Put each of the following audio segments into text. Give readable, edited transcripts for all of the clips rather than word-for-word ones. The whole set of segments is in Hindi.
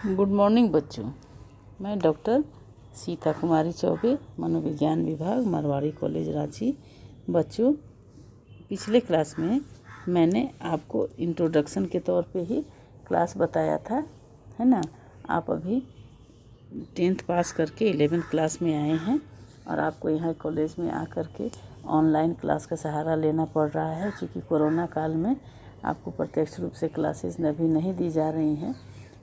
गुड मॉर्निंग बच्चों। मैं डॉक्टर सीता कुमारी चौबे, मनोविज्ञान विभाग, मारवाड़ी कॉलेज रांची। बच्चों, पिछले क्लास में मैंने आपको इंट्रोडक्शन के तौर पे ही क्लास बताया था, है ना। आप अभी 10th पास करके 11th क्लास में आए हैं और आपको यहाँ कॉलेज में आकर के ऑनलाइन क्लास का सहारा लेना पड़ रहा है, क्योंकि कोरोना काल में आपको प्रत्यक्ष रूप से क्लासेस अभी नहीं दी जा रही हैं।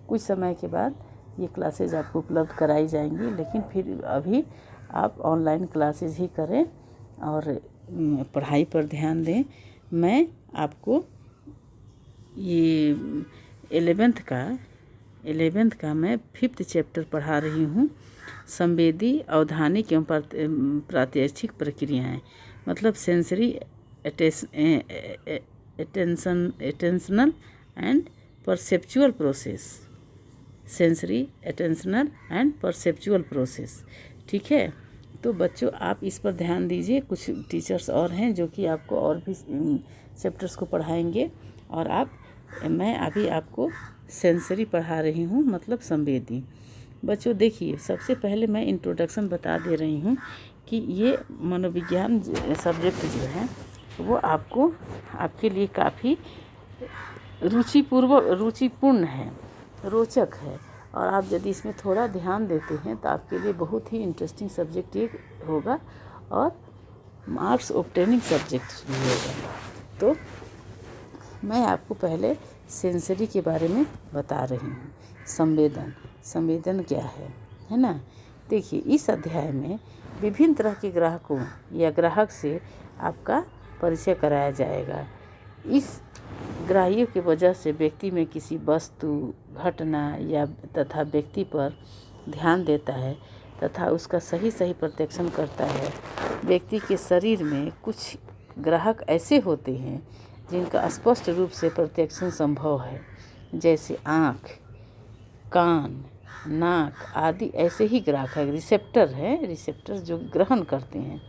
कुछ समय के बाद ये क्लासेज आपको उपलब्ध कराई जाएंगी, लेकिन फिर अभी आप ऑनलाइन क्लासेज ही करें और पढ़ाई पर ध्यान दें। मैं आपको ये 11th का मैं 5th चैप्टर पढ़ा रही हूँ, संवेदी, अवधानिक एवं प्रात्यक्षिक प्रक्रियाएं, मतलब sensory attentional and perceptual process. Sensory attentional and perceptual process, ठीक है। तो बच्चों, आप इस पर ध्यान दीजिए। कुछ टीचर्स और हैं जो कि आपको और भी चैप्टर्स को पढ़ाएंगे, और मैं अभी आपको सेंसरी पढ़ा रही हूँ, मतलब संवेदी। बच्चों देखिए, सबसे पहले मैं इंट्रोडक्शन बता दे रही हूँ कि ये मनोविज्ञान सब्जेक्ट जो है वो आपके लिए काफ़ी रुचिपूर्ण है, रोचक है, और आप यदि इसमें थोड़ा ध्यान देते हैं तो आपके लिए बहुत ही इंटरेस्टिंग सब्जेक्ट ये होगा और मार्क्स ऑब्टेनिंग सब्जेक्ट भी होगा। तो मैं आपको पहले सेंसरी के बारे में बता रही हूँ। संवेदन क्या है ना। देखिए, इस अध्याय में विभिन्न तरह के ग्राहकों या ग्राहक से आपका परिचय कराया जाएगा। इस ग्राह्यों की वजह से व्यक्ति में किसी वस्तु, घटना या तथा व्यक्ति पर ध्यान देता है तथा उसका सही प्रत्यक्षण करता है। व्यक्ति के शरीर में कुछ ग्राहक ऐसे होते हैं जिनका स्पष्ट रूप से प्रत्यक्षण संभव है, जैसे आँख, कान, नाक आदि ऐसे ही ग्राहक है। रिसेप्टर जो ग्रहण करते हैं।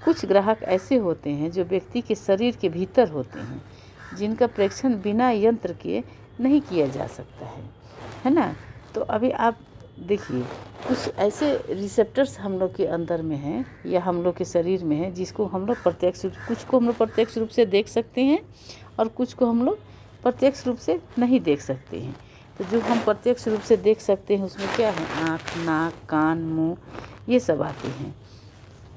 कुछ ग्राहक ऐसे होते हैं जो व्यक्ति के शरीर के भीतर होते हैं, जिनका प्रेक्षण बिना यंत्र के नहीं किया जा सकता है ना। तो अभी आप देखिए, कुछ ऐसे रिसेप्टर्स हम लोग के अंदर में हैं या हम लोग के शरीर में है, जिसको हम लोग कुछ को हम लोग प्रत्यक्ष रूप से देख सकते हैं और कुछ को हम लोग प्रत्यक्ष रूप से नहीं देख सकते हैं। तो जो हम प्रत्यक्ष रूप से देख सकते हैं उसमें क्या है, आँख, नाक, कान, मुँह, ये सब आते हैं।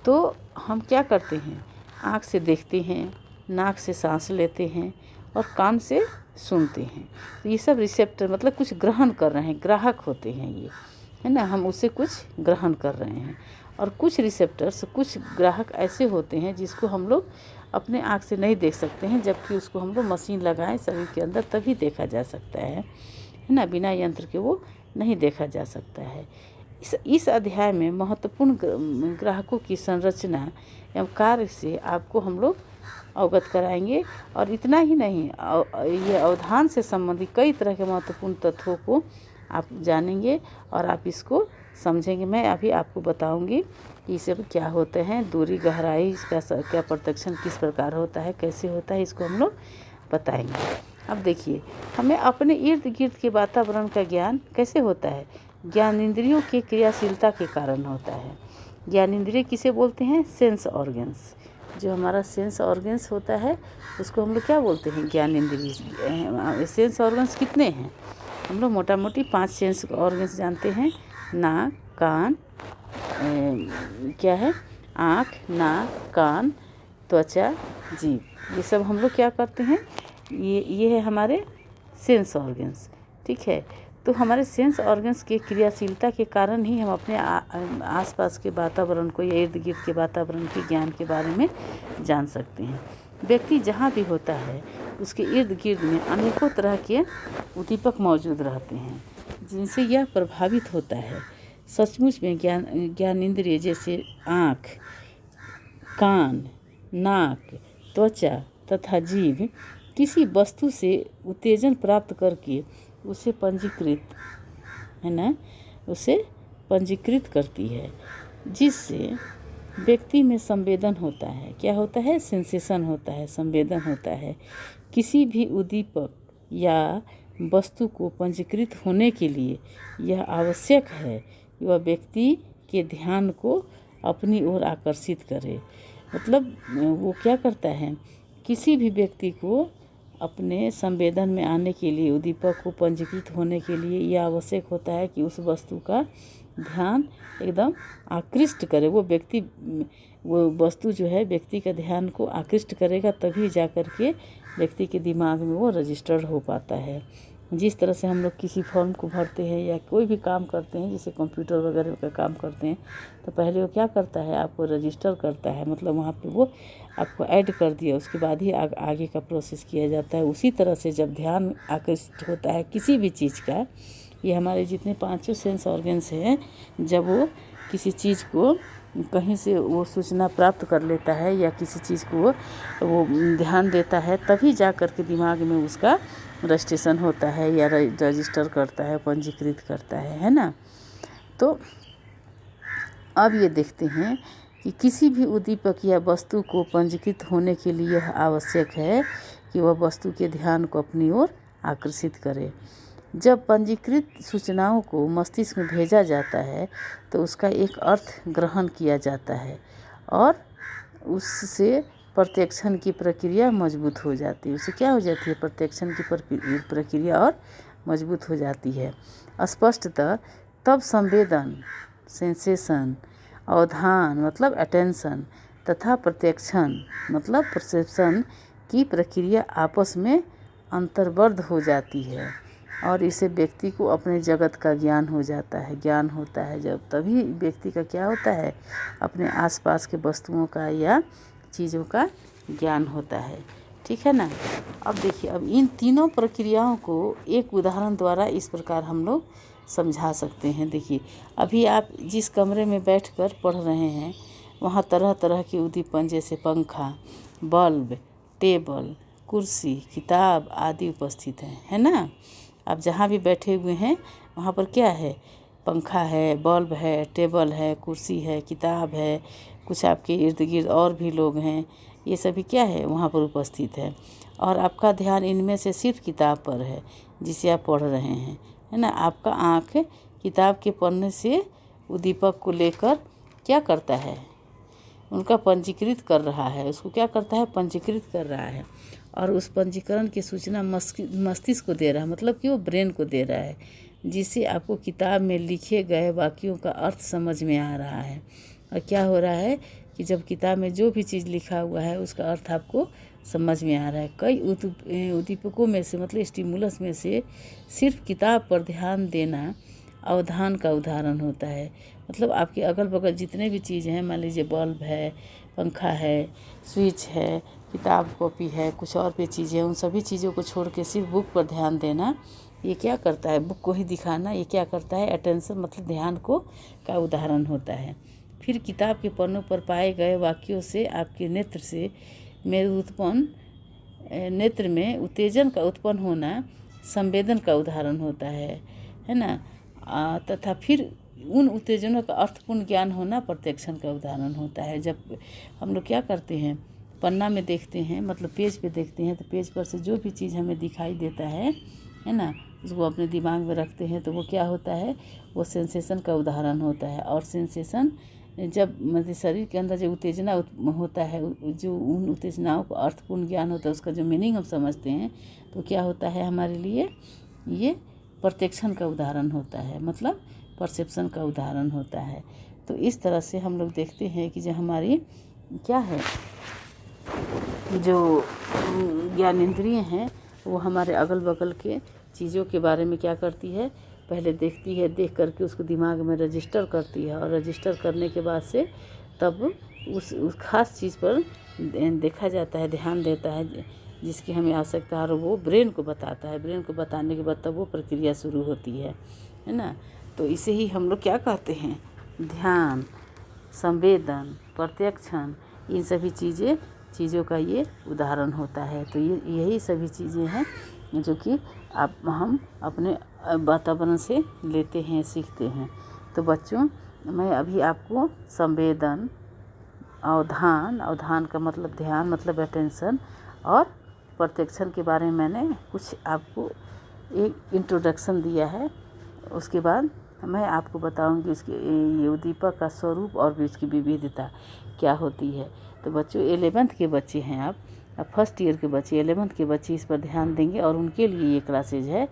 तो हम क्या करते हैं, आँख से देखते हैं, नाक से सांस लेते हैं और कान से सुनते हैं। तो ये सब रिसेप्टर, मतलब कुछ ग्रहण कर रहे हैं, ग्राहक होते हैं ये, है ना। हम उससे कुछ ग्रहण कर रहे हैं। और कुछ रिसेप्टर्स, कुछ ग्राहक ऐसे होते हैं जिसको हम लोग अपने आँख से नहीं देख सकते हैं, जबकि उसको हम लोग मशीन लगाएं शरीर के अंदर तभी देखा जा सकता है ना। बिना यंत्र के वो नहीं देखा जा सकता है। इस अध्याय में महत्वपूर्ण ग्राहकों की संरचना एवं कार्य से आपको हम लोग अवगत कराएंगे। और इतना ही नहीं, ये अवधान से संबंधित कई तरह के महत्वपूर्ण तत्वों को आप जानेंगे और आप इसको समझेंगे। मैं अभी आपको बताऊंगी कि ये सब क्या होते हैं, दूरी, गहराई, इसका क्या प्रत्यक्षण किस प्रकार होता है, कैसे होता है, इसको हम लोग बताएंगे। अब देखिए, हमें अपने इर्द गिर्द के वातावरण का ज्ञान कैसे होता है। ज्ञानेंद्रियों की क्रियाशीलता के कारण होता है। ज्ञानेंद्रिय किसे बोलते हैं, सेंस ऑर्गन्स। जो हमारा सेंस ऑर्गन्स होता है उसको हम लोग क्या बोलते हैं, ज्ञानेंद्रिय। सेंस ऑर्गन्स कितने हैं, हम लोग मोटा मोटी 5 सेंस ऑर्गन्स जानते हैं। नाक, कान, क्या है, आँख, नाक, कान, त्वचा, जीभ, ये सब हम लोग क्या करते हैं, ये है हमारे सेंस ऑर्गन्स, ठीक है। तो हमारे सेंस ऑर्गन्स की क्रियाशीलता के कारण ही हम अपने आसपास के वातावरण को या इर्द गिर्द के वातावरण के ज्ञान के बारे में जान सकते हैं। व्यक्ति जहाँ भी होता है उसके इर्द गिर्द में अनेकों तरह के उद्दीपक मौजूद रहते हैं, जिनसे यह प्रभावित होता है। सचमुच में ज्ञानेंद्रिय जैसे आँख, कान, नाक, त्वचा तथा जीभ किसी वस्तु से उत्तेजन प्राप्त करके उसे पंजीकृत करती है, जिससे व्यक्ति में संवेदन होता है। क्या होता है, सेंसेशन होता है, संवेदन होता है। किसी भी उद्दीपक या वस्तु को पंजीकृत होने के लिए यह आवश्यक है कि वह व्यक्ति के ध्यान को अपनी ओर आकर्षित करे। मतलब वो क्या करता है, किसी भी व्यक्ति को अपने संवेदन में आने के लिए, उद्दीपक को पंजीकृत होने के लिए यह आवश्यक होता है कि उस वस्तु का ध्यान एकदम आकृष्ट करे। वो वस्तु जो है व्यक्ति का ध्यान को आकृष्ट करेगा, तभी जा कर के व्यक्ति के दिमाग में वो रजिस्टर्ड हो पाता है। जिस तरह से हम लोग किसी फॉर्म को भरते हैं या कोई भी काम करते हैं, जैसे कंप्यूटर वगैरह का काम करते हैं, तो पहले वो क्या करता है, आपको रजिस्टर करता है, मतलब वहाँ पे वो आपको ऐड कर दिया, उसके बाद ही आगे का प्रोसेस किया जाता है। उसी तरह से जब ध्यान आकृष्ट होता है किसी भी चीज़ का, ये हमारे जितने पांचों सेंस ऑर्गन्स हैं, जब वो किसी चीज़ को कहीं से वो सूचना प्राप्त कर लेता है या किसी चीज़ को वो ध्यान देता है, तभी जा कर के दिमाग में उसका रजिस्ट्रेशन होता है या रजिस्टर करता है, पंजीकृत करता है ना। तो अब ये देखते हैं कि किसी भी उद्दीपक या वस्तु को पंजीकृत होने के लिए यह आवश्यक है कि वह वस्तु के ध्यान को अपनी ओर आकर्षित करे। जब पंजीकृत सूचनाओं को मस्तिष्क में भेजा जाता है तो उसका एक अर्थ ग्रहण किया जाता है और उससे प्रत्यक्षण की प्रक्रिया मजबूत हो जाती है। उससे क्या हो जाती है, प्रत्यक्षण की प्रक्रिया और मजबूत हो जाती है। स्पष्टतः तब संवेदन, सेंसेशन, अवधान मतलब अटेंशन तथा प्रत्यक्षण मतलब परसेप्शन की प्रक्रिया आपस में अंतर्बद्ध हो जाती है और इससे व्यक्ति को अपने जगत का ज्ञान हो जाता है, ज्ञान होता है। जब तभी व्यक्ति का क्या होता है, अपने आसपास के वस्तुओं का या चीज़ों का ज्ञान होता है। ठीक है ना। अब देखिए, अब इन तीनों प्रक्रियाओं को एक उदाहरण द्वारा इस प्रकार हम लोग समझा सकते हैं। देखिए, अभी आप जिस कमरे में बैठकर पढ़ रहे हैं, वहाँ तरह तरह के उद्दीपन जैसे पंखा, बल्ब, टेबल, कुर्सी, किताब आदि उपस्थित हैं, है ना। आप जहाँ भी बैठे हुए हैं वहाँ पर क्या है, पंखा है, बल्ब है, टेबल है, कुर्सी है, किताब है, कुछ आपके इर्द गिर्द और भी लोग हैं, ये सभी क्या है वहाँ पर उपस्थित है। और आपका ध्यान इनमें से सिर्फ किताब पर है जिसे आप पढ़ रहे हैं, है ना। आपका आँख किताब के पढ़ने से उद्दीपक को लेकर क्या करता है, उनका पंजीकृत कर रहा है, उसको क्या करता है, पंजीकृत कर रहा है। और उस पंजीकरण की सूचना मस्तिष्क को दे रहा है, मतलब कि वो ब्रेन को दे रहा है, जिससे आपको किताब में लिखे गए वाक्यों का अर्थ समझ में आ रहा है। और क्या हो रहा है कि जब किताब में जो भी चीज़ लिखा हुआ है उसका अर्थ आपको समझ में आ रहा है। कई उद्दीपकों में से मतलब स्टिमुलस में से सिर्फ किताब पर ध्यान देना अवधान का उदाहरण होता है। मतलब आपके अगल बगल जितने भी चीज़ें हैं, मान लीजिए बल्ब है, पंखा है, स्विच है, किताब कॉपी है, कुछ और भी चीज़ें, उन सभी चीज़ों को छोड़ के सिर्फ बुक पर ध्यान देना, ये क्या करता है, बुक को ही दिखाना, ये क्या करता है, अटेंशन मतलब ध्यान को का उदाहरण होता है। फिर किताब के पन्नों पर पाए गए वाक्यों से आपके नेत्र में उत्तेजन का उत्पन्न होना संवेदन का उदाहरण होता है ना। तथा फिर उन उत्तेजनों का अर्थपूर्ण ज्ञान होना प्रत्यक्षण का उदाहरण होता है। जब हम लोग क्या करते हैं, पन्ना में देखते हैं, मतलब पेज पे देखते हैं, तो पेज पर से जो भी चीज़ हमें दिखाई देता है ना, उसको अपने दिमाग में रखते हैं, तो वो क्या होता है, वो सेंसेशन का उदाहरण होता है। और सेंसेशन जब मतलब शरीर के अंदर जो उत्तेजना होता है, जो उन उत्तेजनाओं को अर्थपूर्ण ज्ञान होता है, उसका जो मीनिंग हम समझते हैं, तो क्या होता है हमारे लिए, ये प्रत्यक्षण का उदाहरण होता है, मतलब परसेप्शन का उदाहरण होता है। तो इस तरह से हम लोग देखते हैं कि जो हमारी क्या है, जो ज्ञानेंद्रिय हैं, वो हमारे अगल बगल के चीज़ों के बारे में क्या करती है, पहले देखती है, देख करके उसको दिमाग में रजिस्टर करती है, और रजिस्टर करने के बाद से तब उस खास चीज़ पर देखा जाता है, ध्यान देता है जिसकी हमें आवश्यकता है, और वो ब्रेन को बताता है। ब्रेन को बताने के बाद तब वो प्रक्रिया शुरू होती है ना। तो इसे ही हम लोग क्या कहते हैं, ध्यान, संवेदन, प्रत्यक्षण, इन सभी चीज़ों का ये उदाहरण होता है। तो यही सभी चीज़ें हैं जो कि हम अपने वातावरण से लेते हैं, सीखते हैं। तो बच्चों, मैं अभी आपको संवेदन, अवधान का मतलब ध्यान मतलब अटेंशन, और प्रत्यक्षण के बारे में मैंने कुछ आपको एक इंट्रोडक्शन दिया है। उसके बाद मैं आपको बताऊंगी उसके ये उद्दीपक का स्वरूप और भी उसकी विविधता क्या होती है। तो बच्चों 11th के बच्चे हैं आप फर्स्ट ईयर के बच्चे 11th के बच्चे इस पर ध्यान देंगे और उनके लिए ये क्लासेज है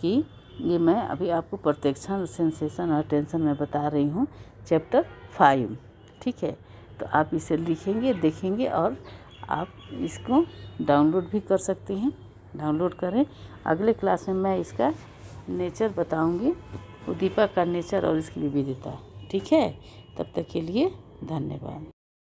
कि ये मैं अभी आपको प्रत्यक्षण, सेंसेशन और टेंशन में बता रही हूँ चैप्टर 5। ठीक है, तो आप इसे लिखेंगे, देखेंगे और आप इसको डाउनलोड भी कर सकते हैं। डाउनलोड करें। अगले क्लास में मैं इसका नेचर बताऊंगी, उद्दीपक का नेचर और इसकी विविधता। ठीक है, तब तक के लिए धन्यवाद।